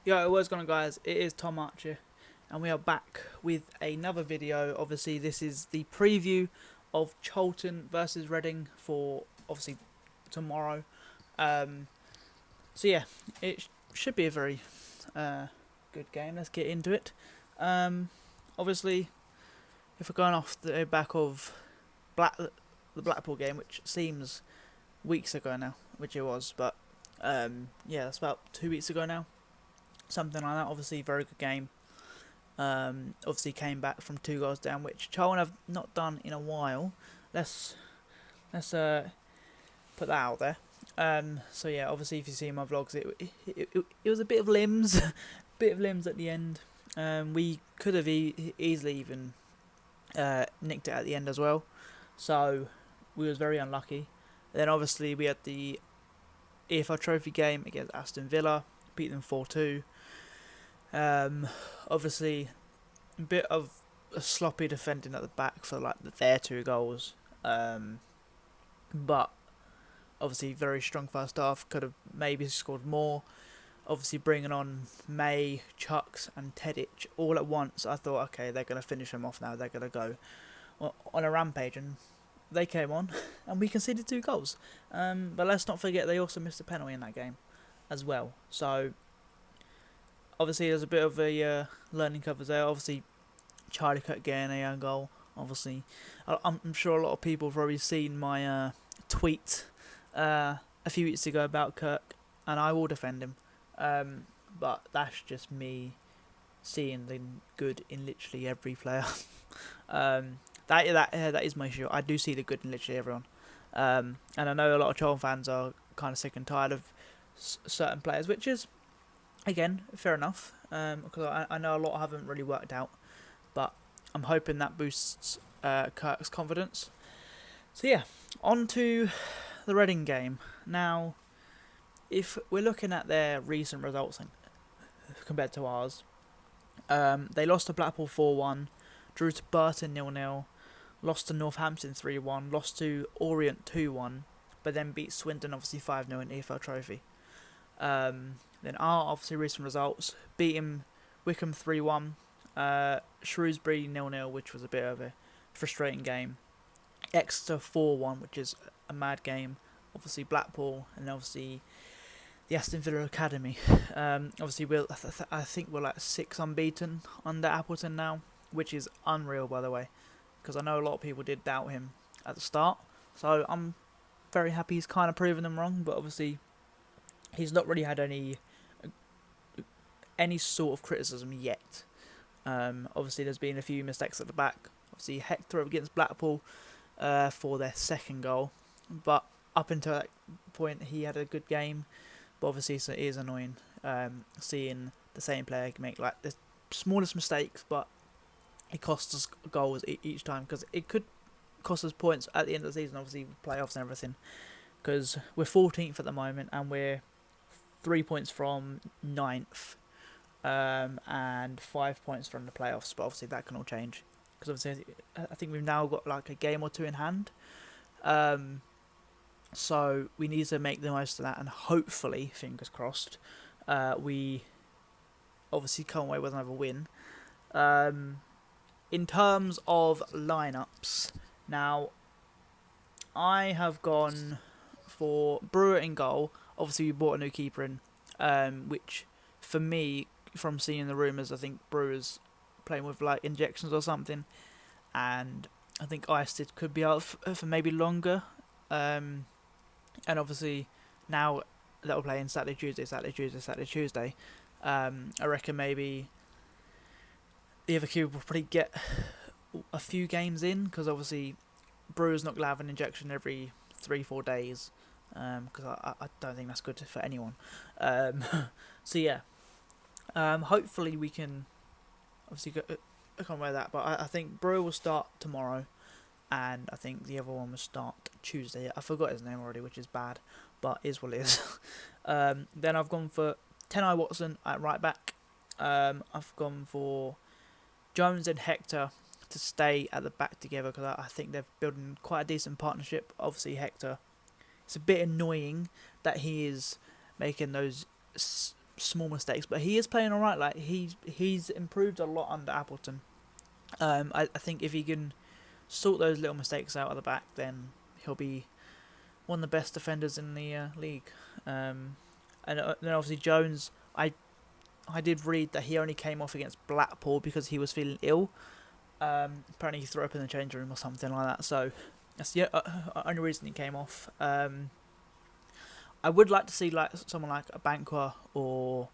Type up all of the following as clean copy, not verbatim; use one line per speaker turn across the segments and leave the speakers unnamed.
Yo, what's going on, guys? It is Tom Archer, and we are back with another video. Obviously, this is the preview of Charlton versus Reading for obviously tomorrow. So yeah, it should be a very good game. Let's get into it. Obviously, if we're going off the back of the Blackpool game, which seems weeks ago now, which it was, but yeah, that's about 2 weeks ago now. Something like that. Obviously, very good game. Obviously, came back from 2 goals down, which Charlton have not done in a while. Let's put that out there. So yeah, obviously, if you see my vlogs, it was a bit of limbs, bit of limbs at the end. We could have easily even nicked it at the end as well. So we was very unlucky. Then obviously we had the EFL Trophy game against Aston Villa, beat them 4-2. Obviously, a bit of a sloppy defending at the back for like their 2 goals. But obviously, very strong first half. Could have maybe scored more. Obviously, bringing on May, Chucks, and Tedic all at once. I thought, okay, they're gonna finish them off now. They're gonna go on a rampage, and they came on, and we conceded 2 goals. But let's not forget they also missed a penalty in that game as well. So obviously, there's a bit of a learning curve there. Obviously, Charlie Kirk getting a goal. Obviously, I'm sure a lot of people have already seen my tweet a few weeks ago about Kirk, and I will defend him. But that's just me seeing the good in literally every player. That is my issue. I do see the good in literally everyone. And I know a lot of Charlton fans are kind of sick and tired of certain players, which is, again, fair enough, because I know a lot haven't really worked out, but I'm hoping that boosts Kirk's confidence. So yeah, on to the Reading game. Now, if we're looking at their recent results compared to ours, they lost to Blackpool 4-1, drew to Burton 0-0, lost to Northampton 3-1, lost to Orient 2-1, but then beat Swindon obviously 5-0 in the EFL Trophy. Then our obviously recent results, beating Wickham 3-1, Shrewsbury 0-0, which was a bit of a frustrating game, Exeter 4-1, which is a mad game, obviously Blackpool, and obviously the Aston Villa Academy. Obviously I think we're like 6 unbeaten under Appleton now, which is unreal, by the way, because I know a lot of people did doubt him at the start, so I'm very happy he's kind of proven them wrong, but obviously he's not really had any sort of criticism yet. Obviously, there's been a few mistakes at the back. Obviously, Hector against Blackpool for their 2nd goal, but up until that point, he had a good game. But obviously, it is annoying seeing the same player make like the smallest mistakes, but it costs us goals each time, because it could cost us points at the end of the season. Obviously, playoffs and everything, because we're 14th at the moment and we're 3 points from 9th. And 5 points from the playoffs, but obviously that can all change, because obviously I think we've now got like a game or 2 in hand, so we need to make the most of that, and hopefully, fingers crossed, we obviously come away with another win. In terms of lineups, now I have gone for Brewer in goal. Obviously we bought a new keeper in, which for me, from seeing the rumours, I think Brewer's playing with like injections or something, and I think Isted could be out for maybe longer. And obviously now that we're playing Saturday, Tuesday, I reckon maybe the other keeper will probably get a few games in, because obviously Brewer's not going to have an injection every 3-4 days, because I don't think that's good for anyone. So yeah. Hopefully we can obviously come away with that, but I think Brewer will start tomorrow, and I think the other one will start Tuesday. I forgot his name already, which is bad, but is what it is. Then I've gone for Tenai Watson at right back. I've gone for Jones and Hector to stay at the back together, because I think they're building quite a decent partnership. Obviously Hector, it's a bit annoying that he is making those small mistakes, but he is playing all right. Like he's improved a lot under Appleton. I think if he can sort those little mistakes out at the back, then he'll be one of the best defenders in the league. And then obviously Jones, I did read that he only came off against Blackpool because he was feeling ill. Apparently he threw up in the change room or something like that. So that's the only reason he came off. I would like to see like someone like a Banqua or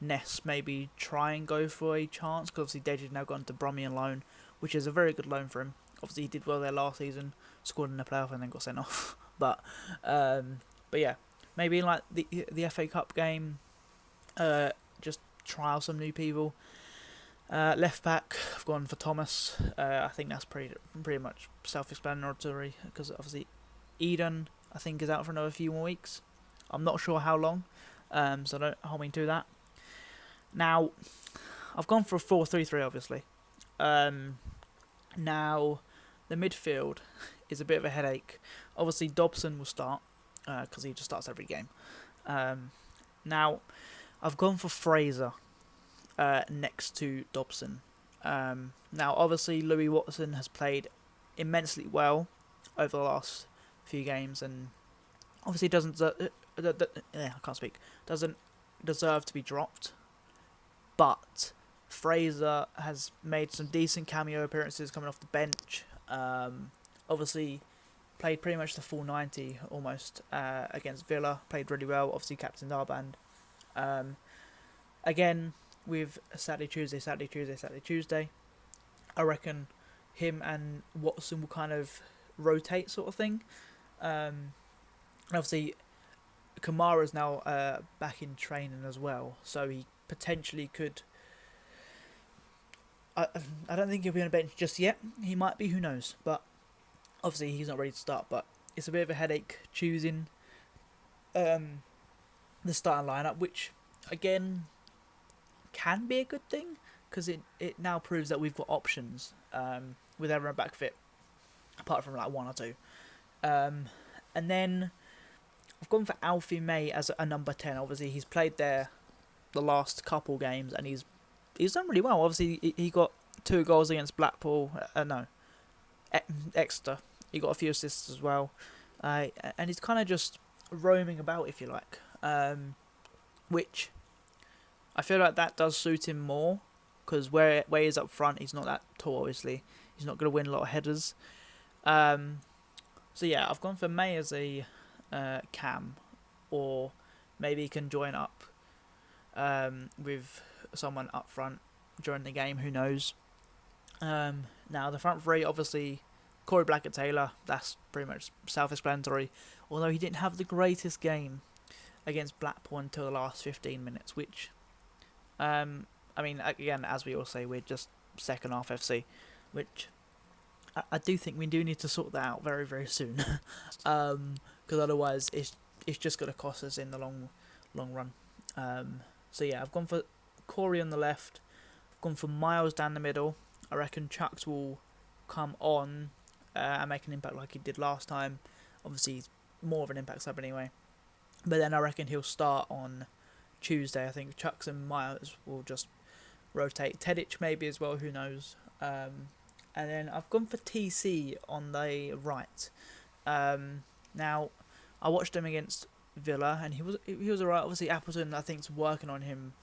Ness maybe try and go for a chance, because obviously Deji's now gone to Bromley on loan, which is a very good loan for him. Obviously he did well there last season, scored in the playoff and then got sent off. But yeah, maybe in like the FA Cup game, just trial some new people. Left back, I've gone for Thomas. I think that's pretty much self-explanatory, because obviously Eden, I think, is out for another few more weeks. I'm not sure how long, so don't hold me to that. Now, I've gone for a 4-3-3, obviously. Now, the midfield is a bit of a headache. Obviously, Dobson will start, because he just starts every game. Now, I've gone for Fraser next to Dobson. Now, obviously, Louis Watson has played immensely well over the last few games, and obviously doesn't deserve to be dropped. But Fraser has made some decent cameo appearances coming off the bench. Obviously, played pretty much the full 90 almost against Villa. Played really well. Obviously, captained our band. Again, with Saturday, Tuesday. I reckon him and Watson will kind of rotate, sort of thing. And obviously, Kamara's now back in training as well, so he potentially could. I don't think he'll be on the bench just yet. He might be, who knows? But obviously, he's not ready to start. But it's a bit of a headache choosing the starting lineup, which again can be a good thing, because it now proves that we've got options with everyone back fit, apart from like one or two. And then I've gone for Alfie May as a number 10. Obviously, he's played there the last couple games, and he's done really well. Obviously, he got 2 goals against Blackpool. Exeter. He got a few assists as well. And he's kind of just roaming about, if you like. Which I feel like that does suit him more, because where he's up front, he's not that tall, obviously. He's not going to win a lot of headers. So yeah, I've gone for May as a cam, or maybe he can join up with someone up front during the game, who knows. Now, the front three, obviously, Corey Blackett-Taylor, that's pretty much self-explanatory, although he didn't have the greatest game against Blackpool until the last 15 minutes, which, I mean, again, as we all say, we're just second half FC, which I do think we do need to sort that out very, very soon, because otherwise it's just going to cost us in the long run. So yeah, I've gone for Corey on the left, I've gone for Miles down the middle. I reckon Chucks will come on and make an impact like he did last time. Obviously, he's more of an impact sub anyway. But then I reckon he'll start on Tuesday. I think Chucks and Miles will just rotate. Tedic maybe as well, who knows. And then I've gone for TC on the right. Now, I watched him against Villa, and he was alright. Obviously, Appleton, I think, is working on him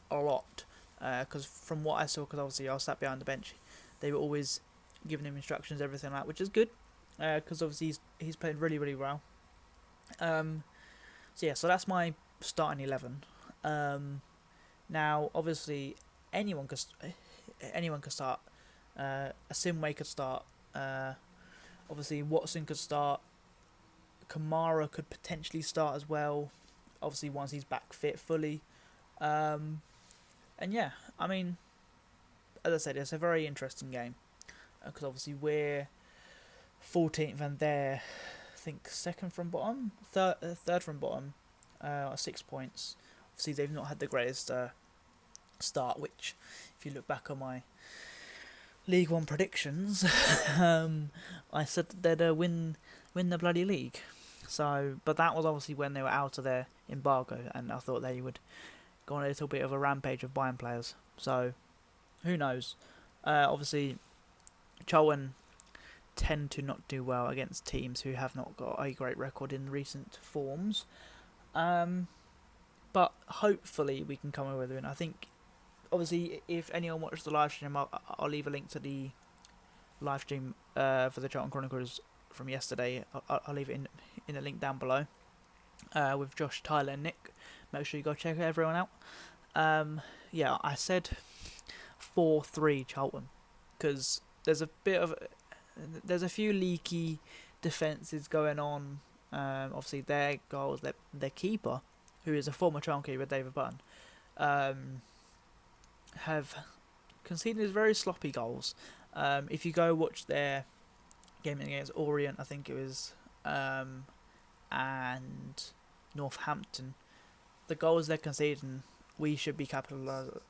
a lot. Because from what I saw, because obviously I was sat behind the bench, they were always giving him instructions, everything like that, which is good. Because obviously he's played really, really well. So yeah, so that's my starting 11. Now, obviously, anyone could start. Asimwe could start. Obviously, Watson could start. Kamara could potentially start as well. Obviously, once he's back fit fully. And yeah, I mean, as I said, it's a very interesting game, because obviously we're 14th and they're, I think, second from bottom, third from bottom, 6 points. Obviously, they've not had the greatest start, which, if you look back on my League One predictions, I said that they'd win the bloody league. So, but that was obviously when they were out of their embargo, and I thought they would go on a little bit of a rampage of buying players. So who knows? Obviously, Charlton tend to not do well against teams who have not got a great record in recent forms. But hopefully we can come away with it. I think, obviously, if anyone watches the live stream, I'll leave a link to the live stream for the Charlton Chronicles from yesterday. I'll leave it in the link down below with Josh, Tyler, and Nick. Make sure you go check everyone out. Yeah, I said 4-3 Charlton because there's a few leaky defences going on. Obviously, their goals, their keeper, who is a former Charlton keeper, David Button, have conceded very sloppy goals. If you go watch their game against Orient, I think it was, and Northampton, the goals they're conceding, we should be capitalising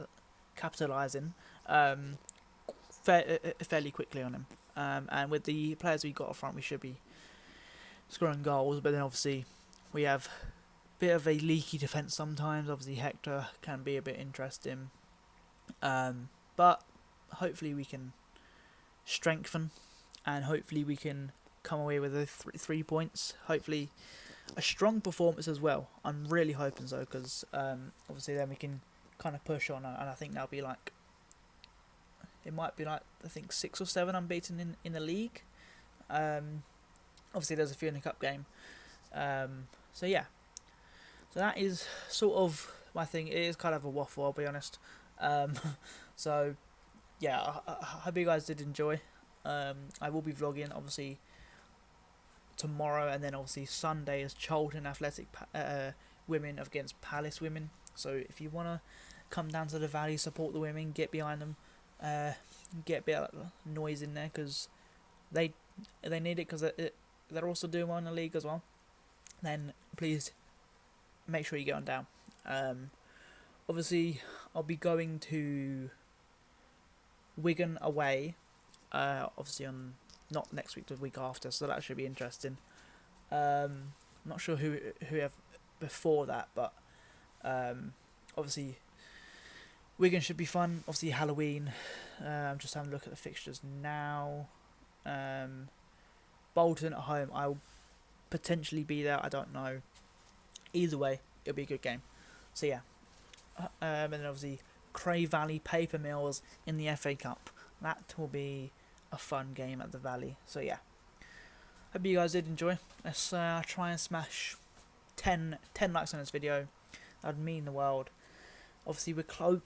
fairly quickly on them. And with the players we got up front, we should be scoring goals. But then obviously we have a bit of a leaky defence sometimes. Obviously Hector can be a bit interesting. But hopefully we can strengthen, and hopefully we can come away with the 3 points. Hopefully a strong performance as well. I'm really hoping so, because obviously then we can kind of push on, and I think that'll be like, it might be like, I think 6 or 7 unbeaten in the league. Obviously there's a few in the cup game. So yeah, so that is sort of my thing. It is kind of a waffle, I'll be honest. So yeah, I hope you guys did enjoy. I will be vlogging obviously tomorrow, and then obviously Sunday is Charlton Athletic women against Palace women. So if you want to come down to the Valley, support the women, get behind them, get a bit of noise in there, because they need it, because they're also doing well in the league as well. Then please make sure you get on down. Obviously I'll be going to Wigan away, obviously on not next week, the week after, so that should be interesting. Not sure who have before that, but obviously Wigan should be fun. Obviously Halloween. I'm just having a look at the fixtures now. Bolton at home, I'll potentially be there, I don't know. Either way, it'll be a good game. So yeah. And then obviously Cray Valley Paper Mills in the FA Cup. That will be a fun game at the Valley. So yeah, hope you guys did enjoy. Let's try and smash 10 likes on this video. That'd mean the world. Obviously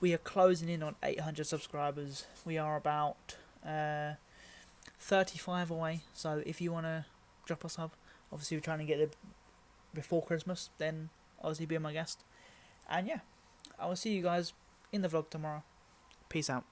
we are closing in on 800 subscribers. We are about 35 away. So if you want to drop us up, obviously we're trying to get it before Christmas, then obviously be my guest. And yeah, I will see you guys in the vlog tomorrow. Peace out.